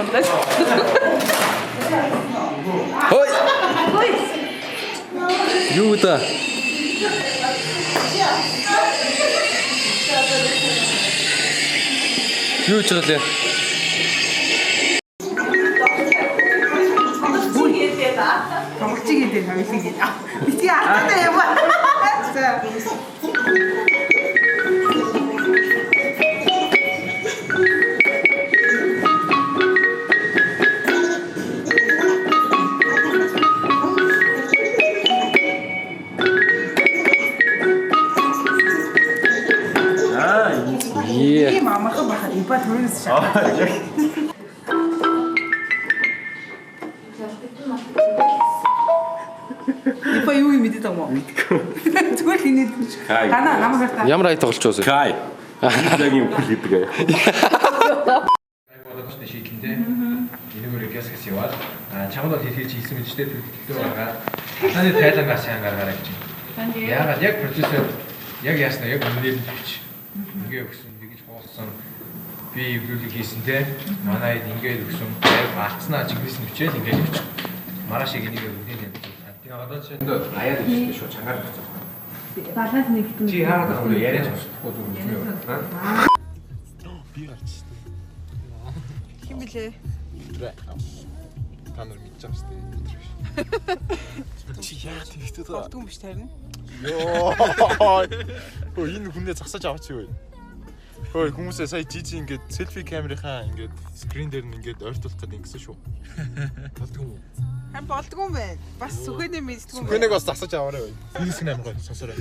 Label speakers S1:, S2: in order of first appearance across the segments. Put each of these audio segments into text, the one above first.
S1: 건데.
S2: 어이. 유다. 유저들.
S1: 정치기 돼 정치기냐. 이게 안 돼, 뭐. 진짜.
S2: 예.
S1: 마마가 막 이빨 돌리면서 이빨 여기 밑에다 뭐. 저걸 기니. 가나 남아갔다.
S2: Ямар ай тоглож байгаа.
S3: Кай. Лагийн үхэл гэдэг аа.
S4: Болгочны шийдлэндээ энэгээр гяс гэсэн яваад чамд бол хэлхий чи хийсэн мэт ч төлөвлөлтөө байгаа. Таны тайлангаас сайн гаргаарай гэж. Яагаад яг продюсер яг яаснаа яг үнээр нь тавьчих. Ингээ өгсөн тэгж хуулсан би эвлүүлэг хийсэн те. Манайд ингээд өгсөн яг алдснаа чигнэс нүчээл ингээд явчих. Маргааш энийг өгнө юм. Тэгээ одоо чинь аяад ирсэн шүү чангаар өгсөн.
S1: Баланс нэгтгэн.
S4: Чи яагаад ингэ яриа сонсохгүй зүг юм бэ?
S5: Би гарч штэ.
S1: Хин блэ?
S5: Та нар мэдж байгаа штэ. Чи яа тэгтэй даа.
S1: Болдгоо биш тарина.
S5: Йоо. Хөө энэ хүнээ засаж аваач юу. Хөө хүмүүсээ сая жижиг ингээд селфи камерынхаа ингээд скрин дээр нь ингээд ойртуулах гэдэг ингэсэн шүү. Болдгоо юм уу?
S1: Хан болдгоо юм байна. Бас сүхэнэ мэддгүү юм.
S5: Хүнийг бас засаж аваарай бай. Физик амар гоо сонсорой.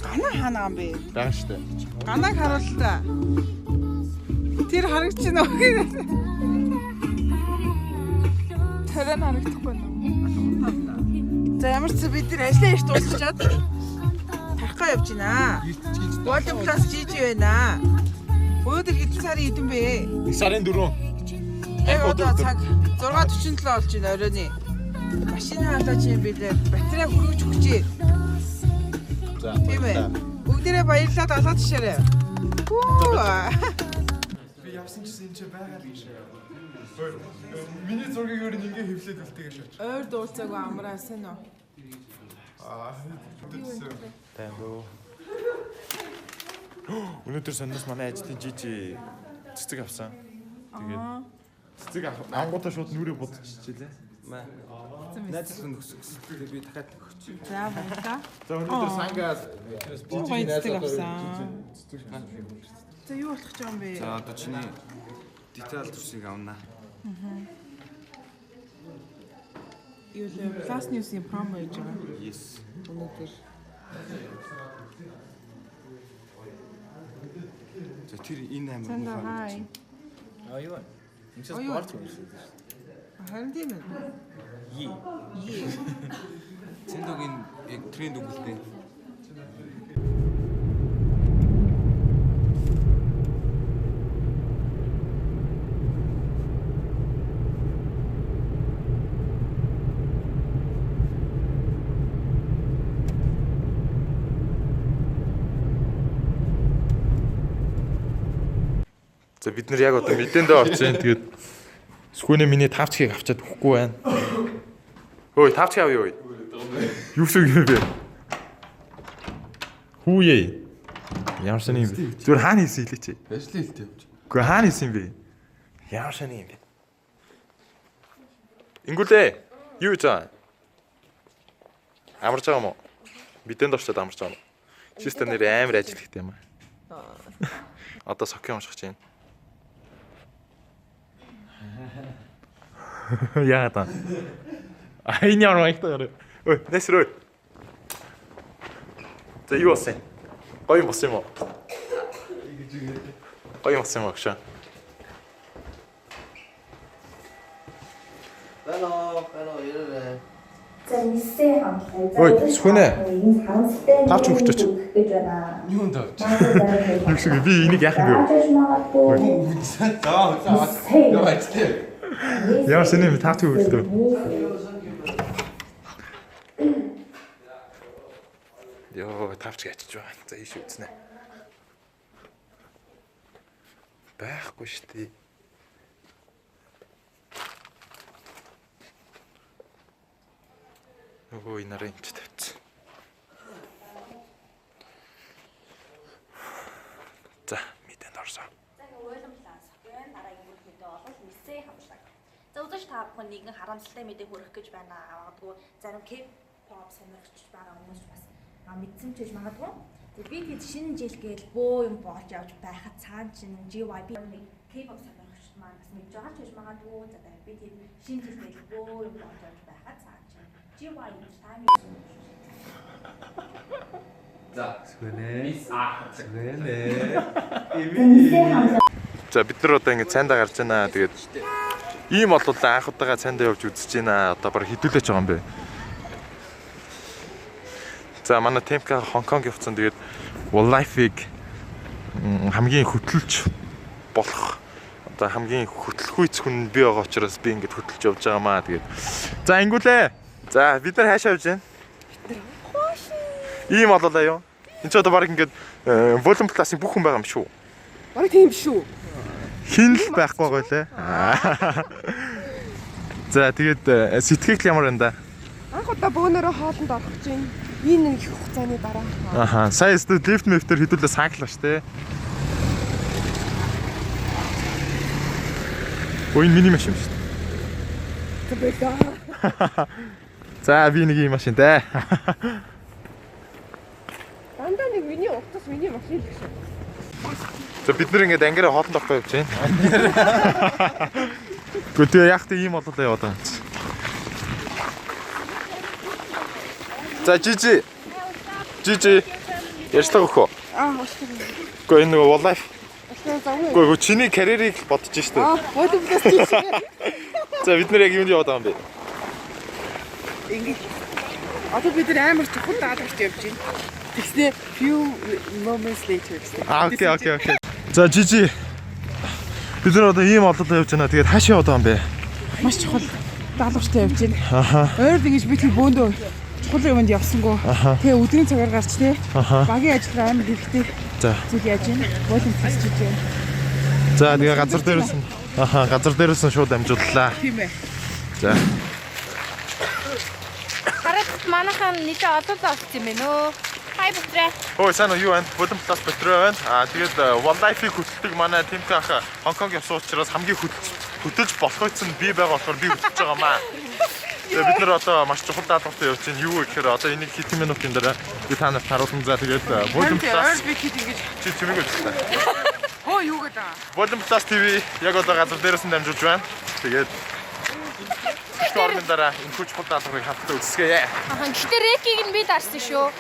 S1: Гана ханаа юм бэ?
S5: Бага штэ.
S1: Ганаг харуул та. Тэр харагч нөө. Тэрэн харагдахгүй нөө. За ямар ч бид нар ажлаа их дуусчаад тархаа явж байна. Golden Plus GG байна. Өнөөдөр хэдэн сарын хэдэн бэ?
S5: 1 сарын 4.
S1: Яг одоо цаг 6:47 болж байна оройны. Машин халаач юм билээ. Батарей хүргэж өгчээ.
S5: За.
S1: Тийм ээ. Бүгдээрээ баярлалаа далаад тишээрээ.
S5: Би явсан чинь энэ ч байгаа л гэж. Миний зургийг өөр ингээ хөвлөд үлдээгээш очив.
S1: Ойр дуулцаагүй амраасан уу?
S5: Тэмбүү. Өнөөдөр сониос манай ажлын жижи цэцэг авсан. Тэгээд цэцэг ангуудаа шууд нүрээ будчихжээ. Найзлах нөхсөн. Тэгээд би дахиад өгч.
S1: За баярлалаа.
S5: За өнөөдөр сангаас
S1: Жижиг цэцэг авсан. За юу болох ч юм бэ?
S6: За одоо чиний детайл төрсийг авна.
S1: Юу л Plus News-ийн промо хийж байгаа.
S6: Yes.
S1: Өнөөдөр.
S6: За тэр энэ амар
S1: Санда
S6: муухай.
S1: хай.
S5: юу вэ? Энэ ч
S1: Ой,
S5: спорт юм шиг.
S1: Харин тийм ээ. Yi.
S6: Цэндогийн яг тренд өгүүлтэй.
S5: За бид нар яг одоо мэдээндээ орж байна. Тэгээд сүхэнэ миний тавцгийг авчаад өгөхгүй байна. Хөөе, тавцгийг авъя юу? Юу шиг юм бэ? Хүүе. Ямар сони юм бэ? Зүгээр хаана хийсэн хэлээч.
S6: Ажлын хэлтэй явж.
S5: Гэхдээ хаана хийсэн юм бэ? Ямар сони юм бэ? Ингүүлээ. Юу гэж байна? Амарч байгаа юм уу? Мэдээнд орчод амарч байгаа юм. Чиста нэр амар ажил ихтэй юм аа. Одоо сокён уншиж байна. Яа та. Энэ ямар маягтай. Ой, нэсрөө. За юу болсон? Гоё болсон юм уу? Гоё болсон юм агш.
S7: Hello, ирээрэй.
S8: За нисэн хамтлаа.
S5: Ой, сүхнэ. Тавч өгчөч.
S6: Юунд авч?
S5: Юу шиг би энийг яах юм бэ?
S6: Яа ажлаа.
S5: Ямар сони юм тавч өгөлтөө. Йоо, тавч ячиж байгаа. За ийш үзнэ. Байхгүй шүү дээ. Нөгөө энэ нарийн ч тавьчихсан. За, мэдэн орсон.
S8: За ингээ уйлмлаа. Согён дараагийн бүр хэдэ олол мисээ хамшлаг. За үзэж та бүхэн нэгэн харамсалтай мэдээ хүргэх гэж байна. Магадгүй зарим K-pop сонирхч байгаа хүмүүс бас мэдсэн ч гэж магадгүй. Би тэд шинэ жил гээл бөө юм болж явж байхад цаана чинь JYP нэг K-pop сонирхч маань бас мэдж байгаа ч гэж магадгүй. За би тэд шинэ жил гээл бөө юм болж явж байхад цаана чинь JYP тайм.
S2: За.
S5: За бид нар одоо ингэ цайндаа гарч байна. Тэгээд ийм болол анх удаага цайндаа явж үзэж байна. Одоо баг хідүүлээч байгаа юм бэ. За манай Темка Хонконг явцсан. Тэгээд Wildlife-ыг хамгийн хөтлөж болох одоо хамгийн хөтлөхүйц хүн би байгаа учраас би ингэж хөтлөж явж байгаамаа. Тэгээд за ингүүлээ. За бид нар хаашаа явж байна? Ийм болоо юу? Энд ч одоо баг ингээд волюм классын бүх хүн байгаа юм шүү.
S1: Бараг тийм шүү.
S5: Хин л байхгүй байгаа лээ. За тэгээд сэтгэл ямар байна да?
S1: Анх удаа бөөнөрөө хоолнд орох чинь энэ нэг их хугацааны дараа.
S5: Аха. Сая өстө лифт мэфтер хэдүүлээ сааглаа штэ. Ой миний машин шүү дээ. За би нэг юм машин дээ.
S1: Дандаа нэг миний утас миний машин л шүү.
S5: За бид нэр ингээд ангиараа хоолнд орох явж байна. Гэхдээ яг тэ ийм болоо яваад байгаа юм чи. За жижи. Жижи. Ярьцлага өгөх үү?
S1: Уушлаа.
S5: Гэхдээ энэ нөгөө Wildlife.
S1: Уушлаа.
S5: Гэхдээ чиний карьерийг бодож штэ.
S1: Бодом пласт тийш.
S5: За бид нэр яг юунд яваад байгаа юм бэ?
S1: Ингээд одоо бид нар амар чухал даалгавч явж байна. Тэгснэ few moments later гэсэн.
S5: Окей. За жижи. Бид нар одоо ийм ололоо явж байна. Тэгээд хаашаа яваад байгаа юм бэ?
S1: Маш чухал даалгавчтай явж байна. Ойр тэгэж би тэр бөөндөө чухал юмд явсангүй. Тэгээ өдрийн цагаар гарч тий. Багийн ажил амар хэрэгтэй.
S5: За.
S1: Зүг яаж байна? Болон фестивал хийж байна.
S5: За тэгээ газар дээрээс нь газар дээрээс нь шууд амжууллаа.
S1: Тийм ээ.
S5: За.
S9: Хараад манайхан нийт олон олсон юм байна өө. Хай бүтрэ.
S5: Ой сайн уу юу байна? Болон пласт бөтрөө байна. Тэгээд Wildlife-ийг хөтэлдэг манай Темка ах Хонконг явсан учраас хамгийн хөтөлж болохойц нь би байгаа болохоор би хөтэлж байгаамаа. Тэгээд бид нар одоо маш чухал даалгавартай явж байна. Юу гэхээр одоо энийг хэдэн минутын дараа би та нарт харуулсан. За тэгээд Болон пласт
S1: би хэд ингэж
S5: чи чимээг үзлээ.
S1: Оо юу гэдэг.
S5: Болон пласт ТV яг одоо газар дээрээс нь дамжуулж байна. Тэгээд Орны дараа энэ хүч хол даалгаврыг хамтдаа үзсгээе.
S9: Гэхдээ рекийг нь би дарсан шүү.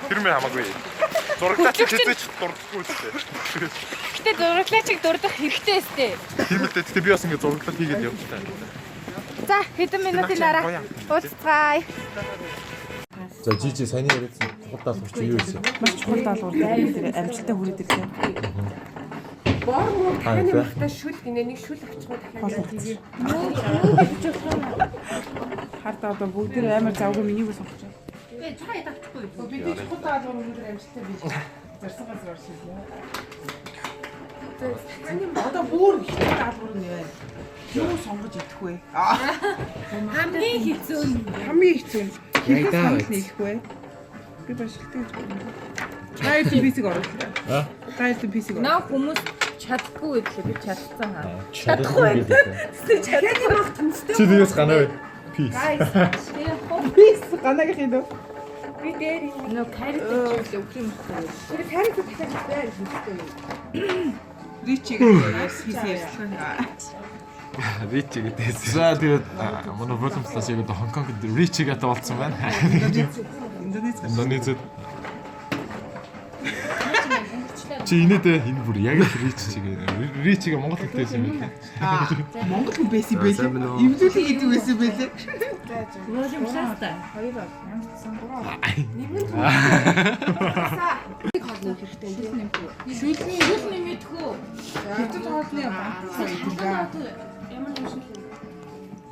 S5: Тэр мэ хамаагүй. Зурагтаач хэзээч дурдахгүй үстэй.
S9: Гэхдээ зурагтлаачиг дурдах хэрэгтэй өстэй.
S5: Тийм л дээ. Тэгтээ би бас ингэ зураглал хийгээд явж таа.
S9: За хэдэн минутын дараа уулзцгаая.
S5: За жижи саяны яриадсан чухал даалгавар чи юу вэ?
S1: Маш чухал даалгавар дээр амжилттай хүрээд ирлээ. Боор таны махта шүл гинэ нэг шүл авчихгүй дахиад TV. Хартаа одоо бүгд амар завгүй минийг сонгож байна.
S9: Би чухал авчихгүй.
S1: Би чухал даалгавар өндөр амжилттай бий. Зарсагаас орсон. Таны одоо бүр хэцүү даалгавар нь байна. Юу сонгож идэх вэ?
S9: Хамгийн хэцүү нь.
S1: Хамгийн хэцүү нь. Хэрэг сонгох нэлэх вэ? Би башилтай гэж байна. Тайлд PC-г оруулаа. Тайлд PC-г.
S9: Наа хүмүүс чаддаггүй гэхлээр би чадсан хаа. Чадахгүй байх. Чадахгүй байх тэнцтэй.
S5: Чи дээс ганаа бай. Peace.
S1: Peace ганаагийн хийнэ.
S9: Би дээр нөө карит гэж өгөх юм байна.
S1: Тэр карит дахиад байна хэлэхгүй. Ричиг хийсэн.
S5: Ричиг дээс. За тэгээд манай Болон пласт яг одоо Хонконгд Ричиг атаа болцсон байна. Индонезид. Чи инээдээ энэ бүр яг Ричиг Монгол хэлтэйсэн юм байна.
S1: Монгол хүн байсан байлээ. Эвлүүлэг гэдэг байсан байлээ.
S9: Болон пласта. Хоёр ямарсан гурав.
S1: Нэг хоолны хэрэгтэй тийм.
S9: Шүлний нэмэдгүү.
S1: Хэвчээ хоолны бант.
S9: Ямар юм шиг.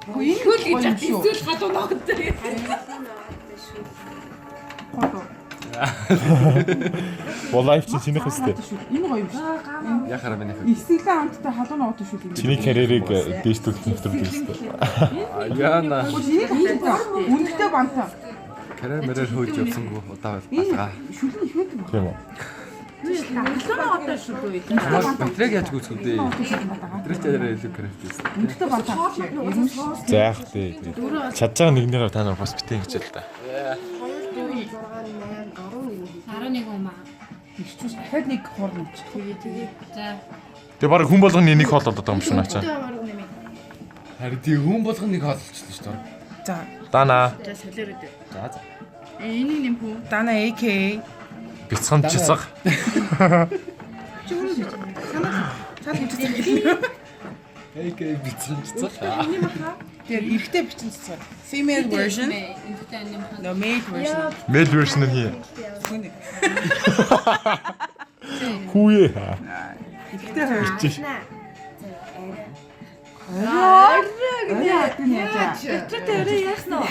S1: Хөөе
S9: Шүл гэж эсвэл гадуу ногдсон.
S5: Live чи чинийх өстэй.
S1: Энэ гоё юм шүү.
S2: Яхаараа минийх.
S1: Эсгэлэн амттай халуун ногод шүү дээ.
S5: Чиний карьерийг дээшлүүлэх нэвтрүүлэх өстэй.
S2: Яана.
S1: Үнэтэй бантаа.
S2: Карьер мэрээр хөөж явсангүй удаа байлгаа.
S1: Шүлэн их байдаг.
S5: Тийм үү.
S9: халуун ноготой шүү дээ.
S2: Батарейг яаж гүйцэх вэ? Батарей чараа илүү крафтээс.
S1: Үнэтэй бантаа.
S5: За яах вэ? Чадж байгаа нэгнийгээ та нар бас битэн гэж л да.
S9: 11 умаа.
S1: Ичүүс дахиад нэг хорно ч.
S9: Тэгээ. За.
S5: Тэгээ баг хүн болгоны нэг хоол болоод байгаа юм шиг наачаа.
S6: Харин тий хүн болгоно нэг хаалцчихлаа шүү дээ.
S1: За.
S5: Дана.
S9: За солиороо дээ.
S6: За за.
S9: Энийг нэм хүү.
S1: Дана AK.
S5: Бяцхан чицэг.
S6: AK бицэн цэцэг.
S1: Тэгээ ихтэй бичин цэцэг. Female version.
S9: Энэтэй нэм хаа.
S1: No male version.
S5: Male version нь хий.
S1: Хүнийг.
S5: Хүүе.
S1: Ихтэй хоёр.
S9: Өчигдөр өрөө яасан уу?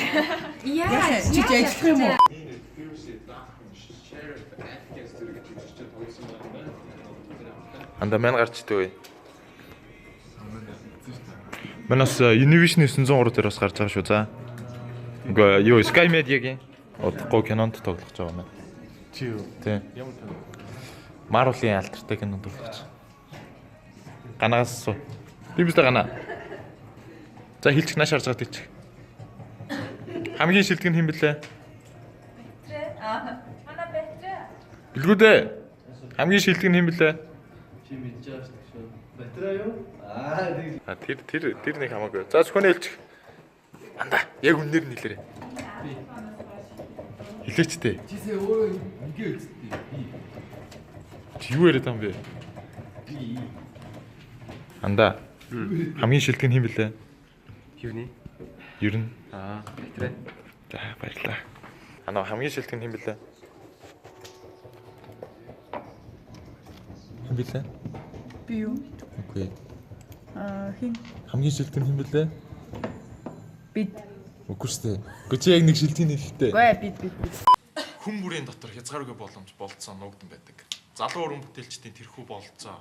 S1: Яа, чи ажиллах юм уу?
S5: Анда мэн гарч идэггүй. Манаас Univision 903 дээр бас гарч байгаа шүү. За. Үгүй юу Sky Media-гийн удахгүй кинонд тоглож байгаа юм. Чи юу? Тий. Ямар кино? Marvel-ийн альтертай кинонд тоглож. Ганаас суу. Бибистэй гана. За хилчих нааш харж байгаа тийч. Хамгийн шилдэг нь хэн блэ?
S8: Манай Бэтрэ.
S5: Билгүү дээ. Хамгийн шилдэг нь хэн блэ?
S3: Чи мэдж байгаа шүү дээ. Батарей юу?
S5: Тэр нэг хамаагүй. За зөвхөн хэлчих. Анда яг үнээр нь хэлээрэй. Хэлээч дээ.
S6: Чисээ өөрөө ингээ үзтээ.
S5: Чи юу яриад байгаа юм бэ? Анда. Хамгийн шилдэг нь хэн блэ?
S2: Юуны?
S5: Ер нь.
S2: Батарей.
S5: За баярлалаа. Хамгийн шилдэг нь хэн блэ? Хэн блэ?
S1: Би юу?
S5: Үгүй.
S1: Хин.
S5: Хамгийн шилдэг нь хэн блэ?
S1: Бид.
S5: Үгүй шүү дээ. Гэхдээ чи яг нэг шилдэг нь хэлэхтэй.
S1: Гүй бид.
S5: Хүн бүрийн дотор хязгааргүй боломж болцоо нуугдан байдаг. Залуу уран бүтээлчдийн тэрхүү болцоо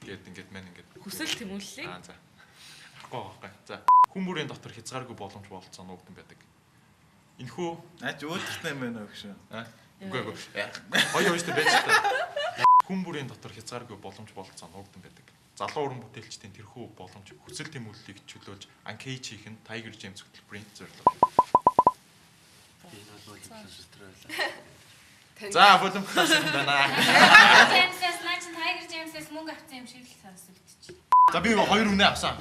S5: гээд ингээд мэн ингээд
S9: Хүсэл тэмүүллийг.
S5: За. Гоохгүй. За. Хүн бүрийн дотор хязгааргүй боломж болцоо нуугдан байдаг. Энэхүү
S3: Наач өөдөртөө юм байна уу гэж.
S5: үгүй. Хоёр өстэй байж та. Хүн бүрийн дотор хязгааргүй боломж болцоо нуугдан байдаг. Залуу уран бүтээлчдийн тэрхүү боломж хүсэл тэмүүллийг чөлөөлж Uncage хийх нь Tiger James хөтөлбөрийн зорилго. За болон класс юм байна.
S8: Джеймсээс наач Tiger James-ээс мөнгө авсан юм шиг л сонсогдчих.
S5: За би хоёр үнэ авсан.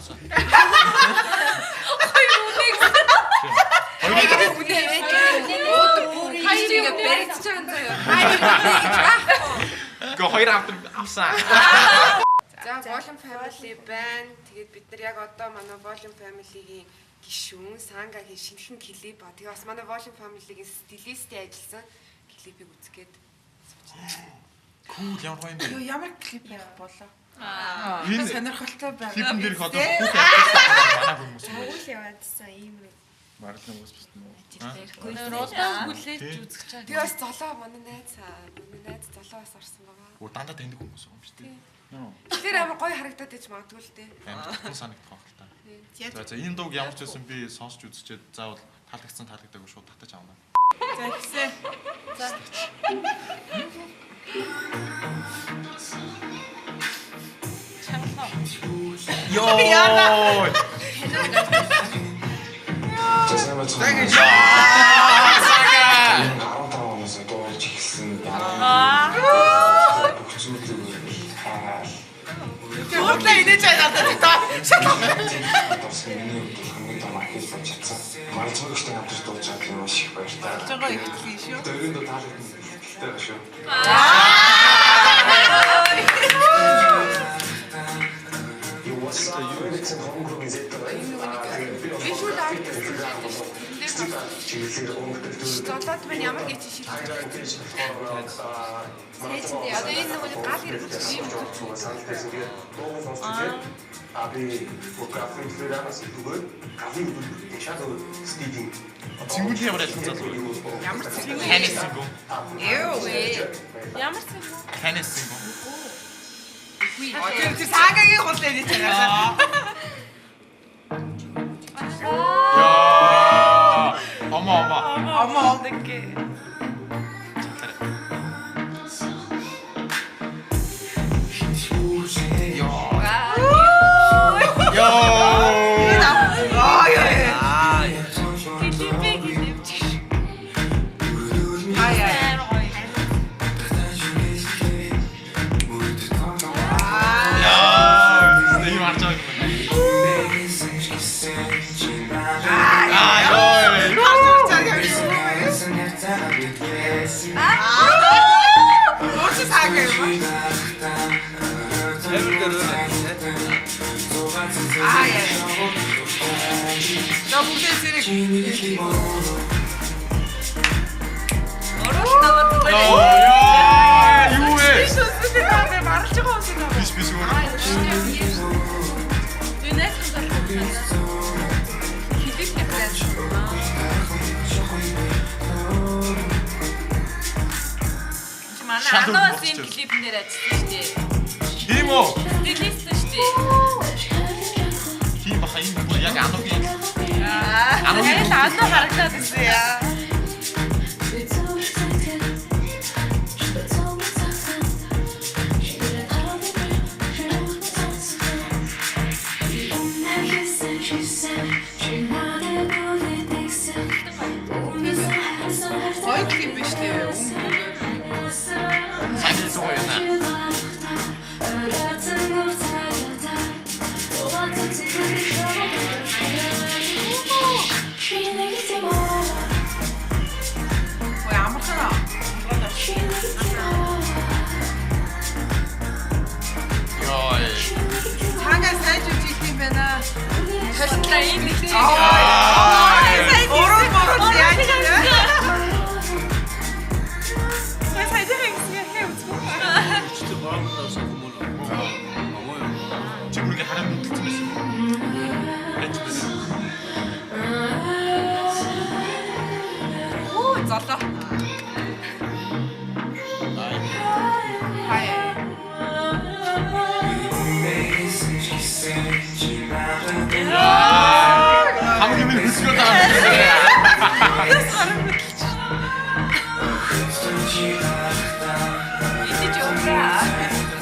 S9: Хайрыг барьж байгаа заяа.
S5: Хоёр авсан.
S10: За Volume Family байна. Тэгээд бид нар яг одоо манай Volume Family-гийн гишүүн Сангагийн шинэхэн клип ба тэгээд бас манай Volume Family-гийн стилистийн ажилласан клипийг үзгээд
S5: Кул ямар гоё юм бэ?
S1: Юу ямар клип байх болоо?
S5: Энэ
S1: Сонирхолтой байна.
S5: клипэн дээр одоо бүх манай хүмүүс юм байна.
S10: Үйл яваадсан ийм үү.
S5: Марлын хүмүүс биш үү?
S9: Руудаа хүлээж үзэх чад.
S10: Би бас золоо манай найз золоо бас орсон байгаа.
S5: Оо дандаа таньдаг хүмүүс юм шүү дээ.
S10: Тэгэхээр амар гоё харагдаад иж магадгүй л дээ.
S5: Амар тотон санагдах байх л та. За энэ дууг ямар ч байсан би сонсч үзчихэд заавал таалагдаагүй шууд татаж авна.
S1: За ихсэ.
S5: Йоо.
S1: Гоодлаа инээж байгаа даа. Жага ихтэй шүү.
S10: Золоод мань ямар гэж шилжиж байна. Сээчэндээ одоо энэ нөгөө гал ирэх юм.
S5: Цэнгүүл ямар ялсан залуу вэ?
S1: Ямар цэнгүү?
S5: Танис цэнгүү.
S1: Ямар цэнгүү?
S5: Танис цэнгүү.
S1: Тэр саагагийн хол дээр гэж байгаа.
S5: Омо.
S1: Ингээ.
S9: Анаас юм клипнээр ажилласан шүү дээ.
S5: Тийм үү?
S9: Стилист шүү дээ.
S5: Тийм баха энэ бүр яг аногийн.
S1: Аногийн аноо харагдаад байсан яа. Ой клип биш дээ.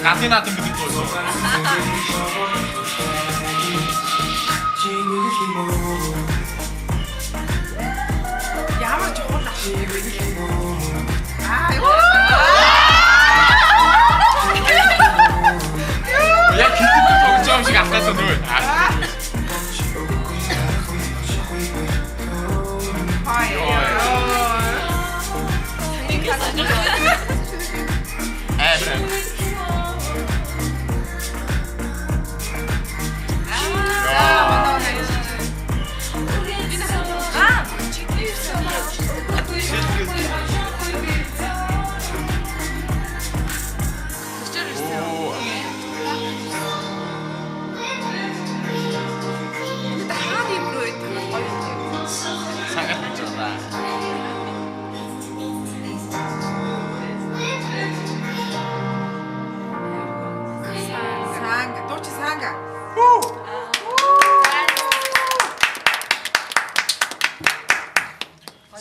S5: Гатина гэдэг нь бол.
S1: Ямар чухал ах юм бэ?
S5: Яг хитэн тоглож байгаа шиг ахтаасан үү?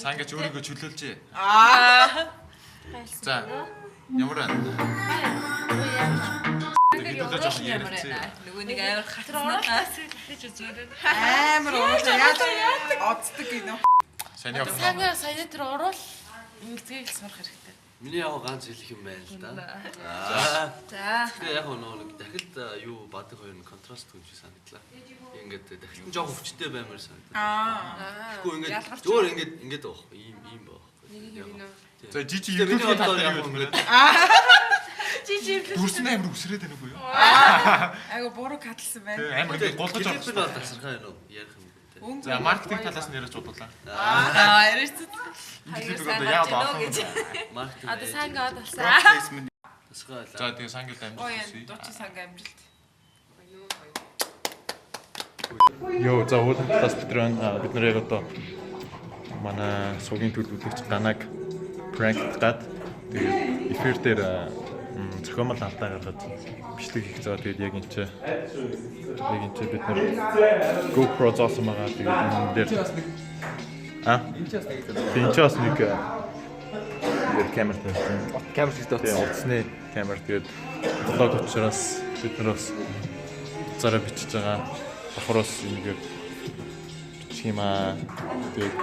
S5: Сангаж өөрийгөө чөлөөлжээ. За. Ямар байна? Хэдүүлж авах яриа.
S9: Нөгөө нэг амар хатнаас хэлж үзмээр
S1: амар уушаа яадаг оцдаг гинөө.
S5: Сайн явах.
S9: Сая тэр орвол ингэцгийг сурах хэрэгтэй.
S7: Миний яг ганц хэлэх юм байна л да.
S9: За.
S7: Тэгээ яг нэг дахилд юу бадаг хоёр нь контраст гэж санагдлаа. Ингээд дахилд нь жоохон хүчтэй баймаар санагдав. Тэгвэл ингээд зөөр ингээд байх. Ийм байх.
S5: За жижиг ивлүүлэх талаар юу юм бэ?
S1: Жижиг ивлүүлэх.
S5: Дүрсэн амар үсрээд байна уу юу?
S1: Айгу буруу катлсан байна.
S5: Амар ингээд голгож
S7: орсон. Тасархаа юм уу? Ярих юм бэ?
S5: За маркетинг талаас нь яриач бодлоо.
S1: Яриач.
S5: Ингээд одоо яа баа.
S10: Маркетинг. Одоо сангаад болсон.
S5: За тэгээ сангил амжилт.
S1: Дуучин санга амжилт.
S5: Йоо, за уулын талаас бид нар яг одоо манай суугийн төлөвлөгч Ганаг пранктаад тэгээд эфир дээр зохиомол алдаа гаргаад бичлэг хийх заа. Тэгээд яг энэ бид нар GoPro зоосон байгаа. Тэгээд энэ дээр энэ ч бас нэг камер тавьсан. Камер хийдэг утасны камер. Тэгээд блог учраас бид нар бас зараа бичиж байгаа. Давхраас ингээд бичих юм аа. Тэгээд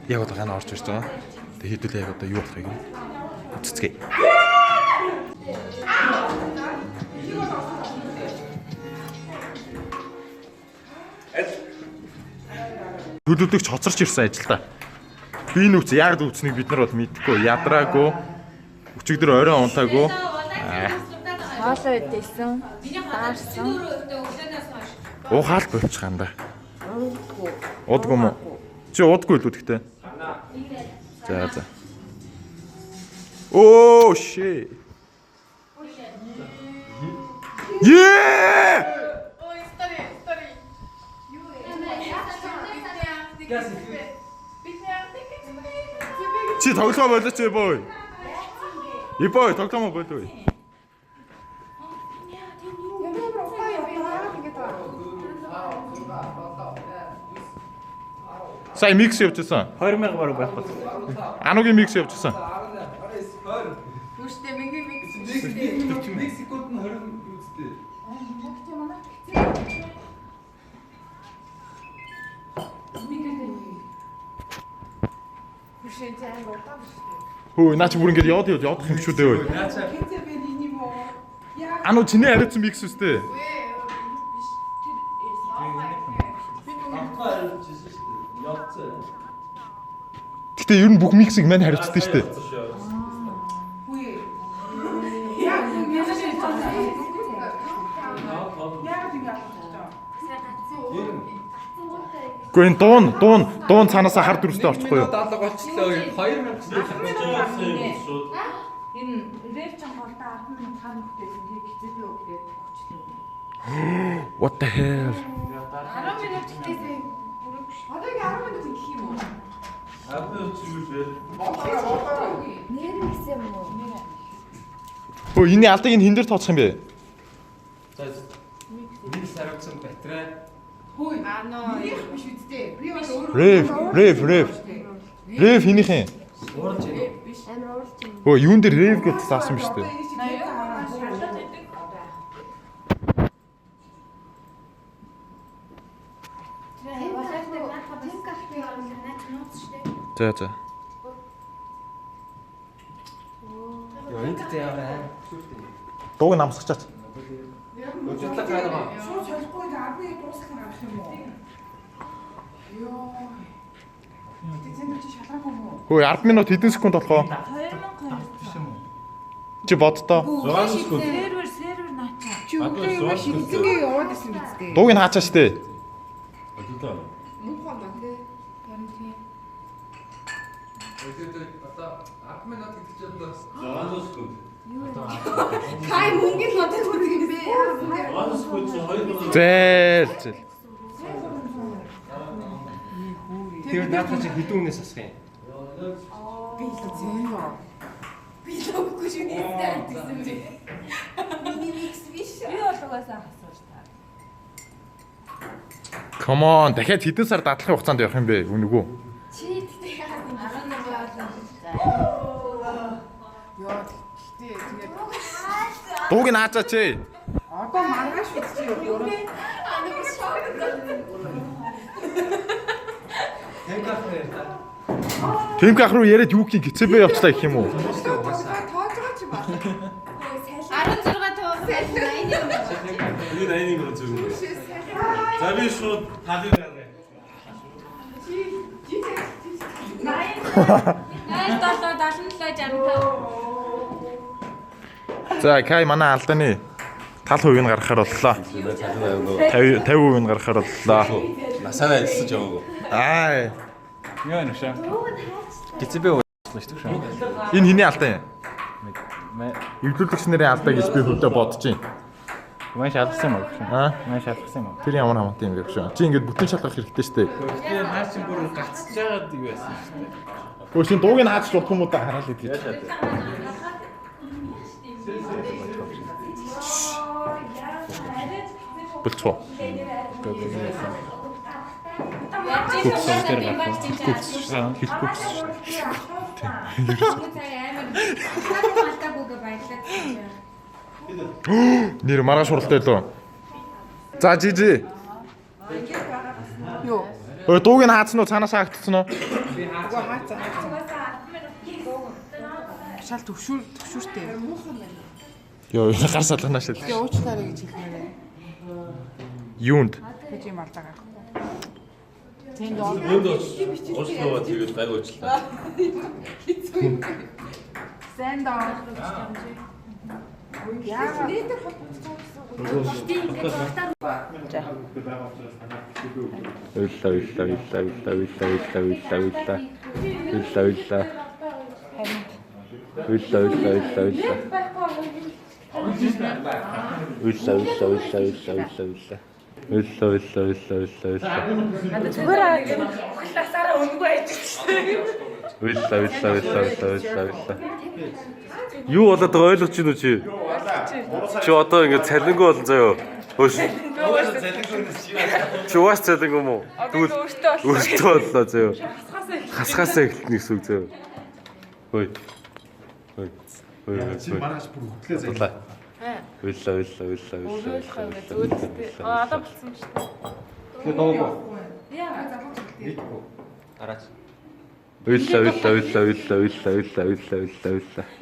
S5: яг одоо гана орж ирж байгаа. Тэгээд хэдүүлээ яг одоо юу болохыг үзцгээе. Төлөвлөгч хоцорч ирсэн ажилдаа. Би энэ үц яг үцнийг бид нар бол мэдэхгүй. Ядраагүй. Өчигдөр оройн унтаагүй.
S9: Хоолой идсэн. Баарсан.
S5: Ухаал болчих юм да. Удгүй юм уу? Чи удгүй л үү гэхдээ. За. Oh shit. Yeah! Чи тоглоо болооч ээ бой. Ибой тоглоо болоо. Сая микс явуулсан. 2000 бараг байх бол. Анугийн микс явуулсан.
S1: Үштэй мингийн микс.
S6: Мексикод нь 20 үстэй.
S5: Хөө наач бүр ингэж яваад юм шүү дээ. Ану чиний хариуцсан микс үстэй. Гэтэ ер нь бүх миксийг мань хариуцдаг шүү дээ. Гэхдээ энэ дуун цаанаасаа хар дүрстэй орчихгүй юу?
S6: 70 голчлоо 2000
S9: Энэ рэвчэн голдоо 10,000 цаана хөтөлсөн тийм хизээгүй өгдөө өгчлөө.
S5: What the hell?
S10: 10 минут гэхээсээ бүрэг. Одоо ингэ 10 минут гэх юм уу?
S3: 10 минут ч юу вэ?
S9: Нэр гэсэн юм уу?
S5: Хөө энэ алдыг хин дээр тооцох юм бэ?
S6: За. Нэг сарвцсан батарей.
S10: Хөөе. Минийх биш үсттэй. Би бол
S5: Рев хинийх юм?
S6: Уурж байна.
S9: Амар уурж байна.
S5: Хөө юун дээр рев гэж заасан юм шүү дээ. За.
S6: Энд яаваа.
S5: Дууг намсгачаач.
S6: Өжиглэг гараа.
S1: Шууд солихгүй 10-ыг дуусгах гарах юм уу? Йоо. Тэцэн чи шалгаагүй юм уу?
S5: Хөө 10 минут хэдэн секунд болохоо?
S1: 2000
S5: Чи боддоо.
S3: 6 секунд.
S1: сервер наачаа. Чи өглөө юм шидцэнгээ яваад исэн биз дээ.
S5: Дууг нь хаачаа штэ.
S3: Өдөө.
S10: муухай маа тий. Харин тий.
S6: Одоо 10 минут гэдэг чинь одоо
S3: 6 секунд.
S10: Хай мөнгөний лотыг хүргэх юм бэ?
S3: 6 секунд 2000.
S5: Зээл.
S6: тэгээд наадах чи хэдэн үнээс асах юм?
S1: Би л зээнэ.
S10: Би л үгүй шүү нээстэй гэсэн бэ. Миний микс биш.
S9: Би бол угаасаа асууж таа.
S5: Come on, дахиад хэдэн сар дадлахын хугацаанд явах юм бэ? Үн үгүй.
S10: Чи тэгтээ яагаад юм?
S9: 11 болоо.
S1: Йоо тэгтээ тэгээд
S5: Дууг нь хаачаач ээ.
S1: одоо маргааш үсчих юу?
S5: Тэмках руу яриад юу гэх гिचэбэ явчлаа гэх юм уу?
S10: Тооцоо чи баг. 16 тоо 80 юм.
S3: Би 80 минут зөв. За би шууд талын гаргая. За
S5: Кай манай алдааны тал хувийг нь гаргахаар боллоо. 50% нь гаргахаар боллоо.
S2: Сайн ажилласан ч яваагүй.
S5: Аа.
S2: Яа нэ шаа. Гэцэбэ уучлаа шүү дээ.
S5: Энэ хэний алдаа юм? Эвлүүлэгч нарын алдаа гэж би хөвдөө бодож байна.
S2: Маш шалгасан юм аа. Маш шалгасан юм аа.
S5: Тэр ямар хамаатай юм бэ шүү. Чи ингээд бүтэн шалгах хэрэгтэй шүү дээ.
S2: Тэгээ наач бүр гацж байгаад юу яасан шүү дээ.
S5: Хөөе чи дууг нь хаач болох юм уу та хараал идэж. Болцоо. Нэр маргааш хуралтай лөө. За жижи.
S1: Юу?
S5: Ой дууг нь хаацсан уу? Цаанаас хаагдсан уу?
S1: Үгүй хаацсан. Шал төвшүүртэй.
S5: Йоо гар салганаа шил.
S1: Тэгээ уучлаарай гэж хэлмээрээ.
S5: Юунд?
S1: Гэж юм алдаа гарах.
S3: Энд уучлаа тэгээд гайг уучлаа.
S1: Сайн даа. Яа.
S3: Юу болоод байгаа ойлгож байна уу чи? Чи одоо ингэ цалингүй болон заяа. Хөөш. Чи уус цалингүй юм уу? Тэгвэл өөртөө боллоо заяа. Хасхасаа эхэлнэ гэсэн үг заяа. Хөөе.
S5: Чи маргааш бүр хөтлөө заяа.
S3: Уйлаа.
S9: Одоо болсон шүү дээ.
S2: Тэгээ дуугаа.
S9: Яа, запах.
S2: Дараач.
S3: Уйлаа.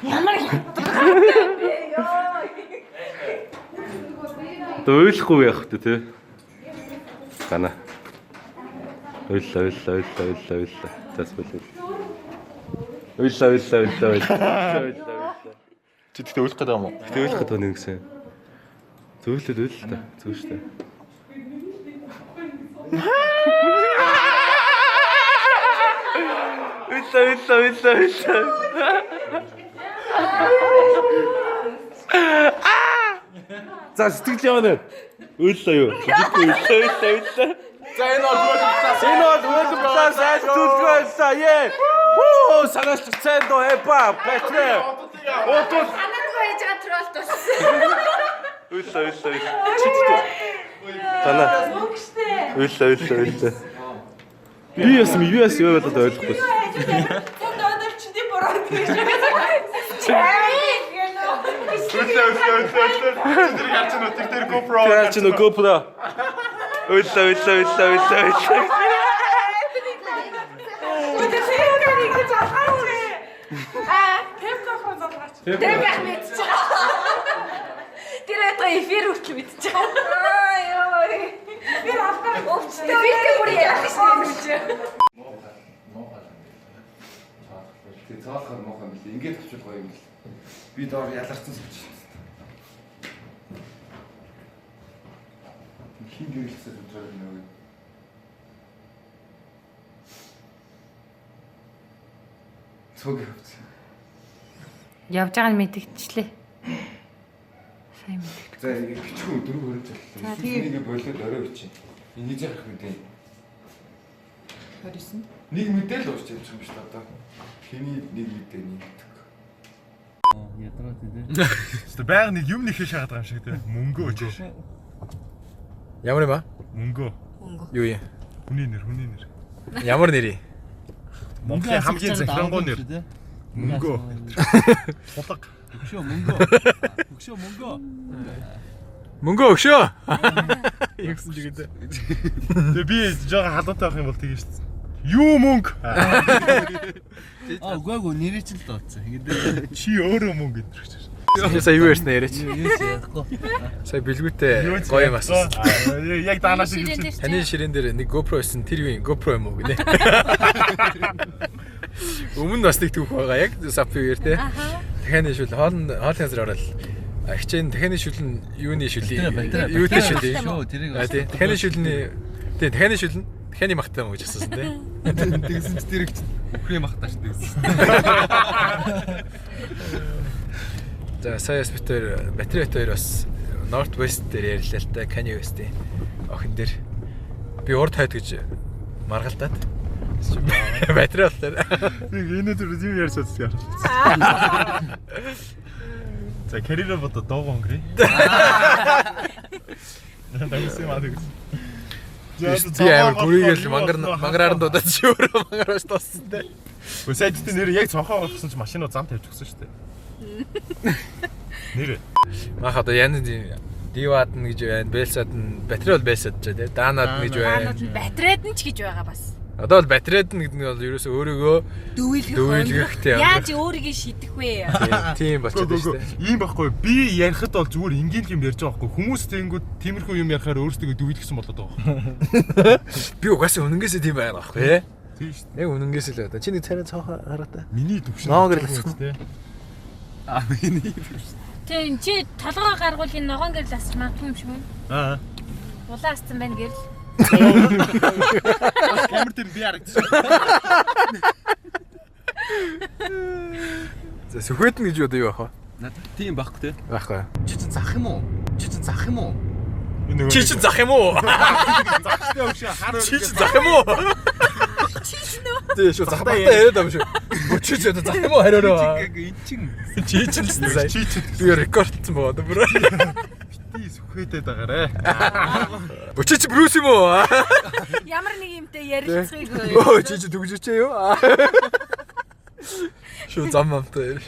S9: Ямар
S3: Ойлохгүй яах вэ те? Гана. Уйлаа. Зас болов. Уйлаа.
S5: Чи тэгтээ уйлах гэдэг юм уу?
S3: Тэгтээ уйлах гэдэг нэг гэсэн. Зөвлөд уйл л та. Зөв шүү дээ. Уйлаа. За сэтгэл яваа. Уйлаа юу? Уйлаа.
S5: За энэ бол
S3: Уйлаа сайн төлөвлөсөн. Яа. Оо санаач сайн доо эпа бэтрэ. Отол.
S9: Анаагүй яж байгаа тролт бас.
S3: Уйлаа. Тана. Уйлаа. Би ясм юу болоод ойлгохгүй.
S9: Өнөөдөр чи бороод гэж.
S5: Тэр GoPro.
S3: GoPro. Уйлаа.
S9: Тэр яг мэдчихэе. Тэр одоо эфир хүртэл мэдчихэе. Аа ёо. Би авах өвчтэй. Би тэр бүр яах гэсэн юм.
S6: Тэг цаахаар мохон бил ингээд авчвал гоё юм бил. Би доор яларсан сууч. Хин гэрэлцээд өдрөө нэг. Цог явц.
S9: Явж байгааг нь мэдгдчихлээ. Сайн мэдгд.
S6: За бичгүй дөрөв хөрөж ажиллаа. За тийм нэг болоод орой бичээ. Энийг яах вэ?
S1: 29.
S6: Нэг мэдээл уусч явж байгаа юм шүү дээ одоо. Хиний нэг мэдээ нэг.
S2: Ядраа тийм.
S5: Тэ байг нэг юм нэхэ шахаад байгаа юм шиг те. Мөнгөө өчөөш.
S4: Ямар юм аа?
S5: Мөнгөө.
S4: Юу юм?
S5: Хүний нэр.
S4: Ямар нэр?
S5: Монголын хамгийн захирангуй нэр. Мөнгөө. Булга. Өгшөө мөнгөө.
S4: Мөнгөө өгшөө.
S5: Юу гэсэн ч гэдэг. Тэгээ би жоохон халуутай авах юм бол тэгэн шүү дээ. Юу мөнгө?
S2: Үгүй нэрээ ч л дооцсон. Ингээд
S5: Чи өөрөө мөнгө гэдэг чинь.
S4: Сая юу ярьсан яриач?
S2: юу ч яахгүй.
S4: Сая бэлгүүтэй гоё юм асуусан.
S5: Яг даанаа шиг юм.
S4: Таны ширээн дээр нэг GoPro байсан. Тэр юу юм? GoPro юм уу гинэ? Өмнө бас нэг түүх байгаа яг сапфигэр те. Дахианы шүл хоолны газар ороод хичээн дахианы шүл нь юуны шүл? Юутэй шүл?
S2: Шөө тэрийг.
S4: Дахианы шүлний. Тэгээ дахианы шүл нь Хяны махтай мөн гэж асуусан тий.
S2: Тэгсэн чи тэр их үхрийн махтаа шүү дээ.
S4: За саяас битэр батареи хоёр бас North West дээр ярьлаа л та Kanye West-ийн охин дээр би урд хайд гэж маргалдаад батареи боллоо.
S5: Би энэ төр юм ярьж чадсан юм. За карьераа бодо дууг өнгөрье. Дагсан юм аа гэж.
S4: Би амар гүрийгэл мангараар дуудаад чи өөрөө мангараас туссан те.
S5: Үсэдтэй нэр яг цонхоо болгосон ч машинаа зам тавьж өгсөн шүү дээ. Нэр.
S4: Мах одоо янз диваад нь гэж байна, бэлсад нь батареи бол бэлсад ч те. Даанаад нь гэж байна.
S9: Даанууд нь батарейд нь ч гэж байгаа бас.
S4: Одоо бол батарейд нь гэдэг нь бол ерөөсөө өөрийгөө дүүйлгэх те.
S9: Яаж өөрийгөө шидэх вэ?
S4: Тийм болчиход байна шүү дээ.
S5: Ийм байхгүй. Би ярихад бол зүгээр энгийн юм ярьж байгаа байхгүй. Хүмүүс тэнгүүд тиймэрхүү юм ярихаар өөрсдөө дүүйлгэсэн болоод байгаа.
S4: Би угаасаа үнэнгээсээ тийм байгаа байхгүй.
S5: Тийм шүү
S4: дээ. Яг үнэнгээсээ л одоо. Чи нэг царай цаохоо хараа та.
S5: Миний төвшин.
S4: Ноогэр ласчих
S5: тий. Миний төвшин.
S9: Тийм чи толгоо гаргуул энэ ногоон гэрэл асч магадгүй юм шиг байна. Улаан асцсан байна гэрэл.
S5: Камер дээр би харагдсан.
S4: За сүхвэдэн гэж одоо юу байх вэ?
S2: Надад тийм байхгүй те.
S4: Байхгүй.
S2: Чи чинь зах юм уу? Чи чинь зах юм уу?
S4: Чи чинь зах юм уу?
S5: Захтай өвш хараа.
S4: Чи чинь зах юм уу? Чи чинь үү? Тий шүү захтай яриад байгаа шүү. Чи чинь зах юм уу хариороо.
S2: Эн чин.
S4: Чи чинь сая. Би рекордсон боо одоо бүр.
S5: Би сүхвэдэд байгаарэ.
S4: Чи чинь Брюс юм уу?
S9: Ямар нэг юмтай ярилцгийг.
S4: Өө чи чинь төгжөөч юу? Шо зам амтай.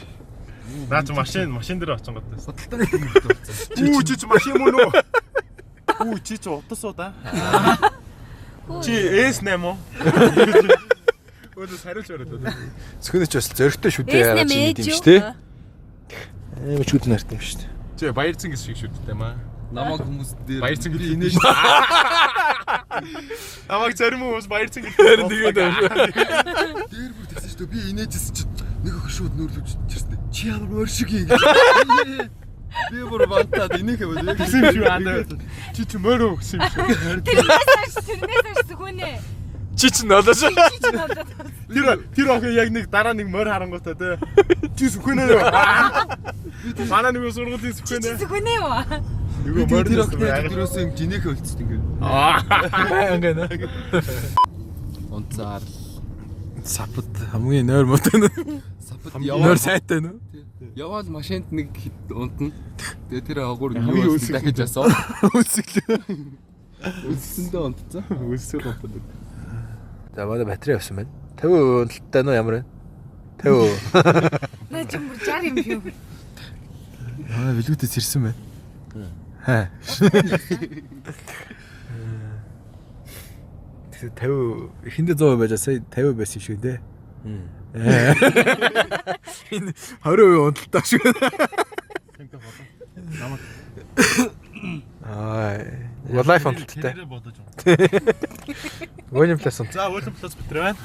S5: Наач машин дээр очин готтой.
S2: Судалтай юм болсон.
S5: Үу чи машин мөн үү? Үу чи утас уу да? Чи S8 уу? Өөдөө хариулж ороод.
S4: Зөвхөнч бас зөрөгтэй шүү дээ.
S9: S8 ээж
S4: юм шүү дээ. Аймаг чүүд нарт юм шүү дээ.
S5: Чи баяр цэнгис шиг шүү дээ маа.
S2: Намаг хүмүүс дээр
S5: баяр цэнгис
S2: инээж.
S5: Намаг зарим хүмүүс баяр цэнгис
S4: тэгээд байна шүү.
S2: Дээр бүр тэгсэн шүү дээ. Би инээжсэн чи нэг өх шууд нөөрлөж чирсэн. Чи ямар мөр шиг юм. Би бүр бантаад инээхэ бод.
S5: гэсэн шүү аа. Чи мөрөө гэсэн шүү.
S9: Тэрнээс сүхүнэ.
S4: Чи чинь нолоош.
S5: Тэр охин яг нэг дараа нэг морь харангуйтай те. Чи сүхэнэ. Манай нэг сургуулийн сүхэнэ.
S9: Сүхүнэ юу?
S5: Нөгөө морь
S2: тэр охин тэрөөс юм жинэхэ болцсон ингээд.
S4: Ингээд.
S2: Онцаар
S4: сапд хамгийн нойр мотой нь.
S2: сапд
S4: Нойр сайтай нь.
S2: Яваал машинд нэг унтна. Тэгээ тэр агуур юу дахиж асуу. Үсэндээ унтцсан.
S5: Үсээ унтдаг.
S4: За манай батарей авсан байна. 50% унталтай нь ямар вэ? 50%.
S9: Наа ч юм бүр 60 юм шүү.
S4: Аа билгүүдээс ирсэн байна. Хаа. Тэгээ 50 эхэндээ 100% байж сая 50 байсан шүү дээ. Энэ 20% унталтай шүү. Life унталтай. William Plus унт.
S5: За William Plus битэр байна.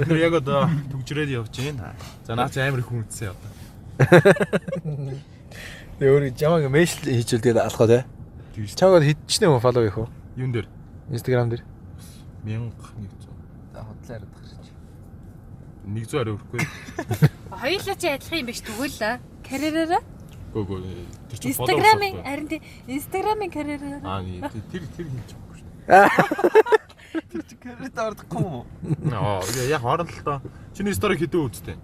S5: Бид нэр яг одоо төгжрээд явж байна. За наач амар их хүн үтсэн одоо.
S4: Тэгээ өөр жамаг мэшл хийчихвэл тэгээд алах тий. Чагаад хэдчнээ хүн фоллоу хийх үү?
S5: Юун дээр?
S4: Instagram дээр.
S5: 1100.
S2: За хотлоо яриад тахчих.
S5: 100 арай өрөхгүй.
S9: Хоёулаа чи адилхан юм биш тэгвэл карьераараа?
S5: Гөө. Тэр чинь
S9: Instagram-ын харин тий Instagram-ын карьераараа.
S5: Аа тэр хийж байгаа шүү дээ.
S2: Тэр чи карьерт ордохгүй юм уу?
S5: Яг хооронд л доо. Чиний стори хэдэн үзтэй?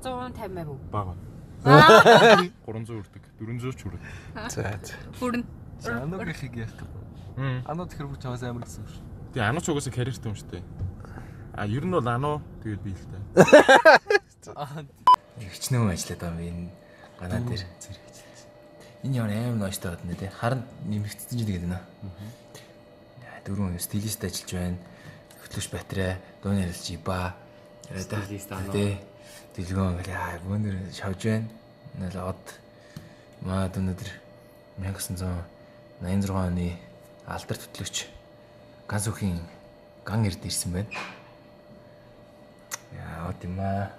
S9: 150 мав.
S5: Бага. 300 үрдэг. 400 ч үрдэг.
S4: За.
S9: Хүрнэ.
S2: Аног ихийг яах вэ? Аноо тэр бүх чамаас амар гэсэн шүү.
S5: Тэгээ анууч угаасаа карьерт юм шүү дээ. Ер нь бол ануу тэгээд би л дээ.
S11: Хичнээн ажиллаад байгаа юм энэ ганаа дээр зэрэг ажиллаж. Энэ ямар аим ноёстой байна те. Харан нэмэгдсэн ч тэгээд байна. Дөрөв стилист ажиллаж байна. Хөтлөгч батарей, дууны хэлж ба. Стилист анаа. Дэлгүүн ингээл бөөнөр шавж байна. Ингээл од маад өнөдөр 1986 оны алдар төтлөгч Ган сүхийн ган эрд ирсэн байна. Яа, од юм аа.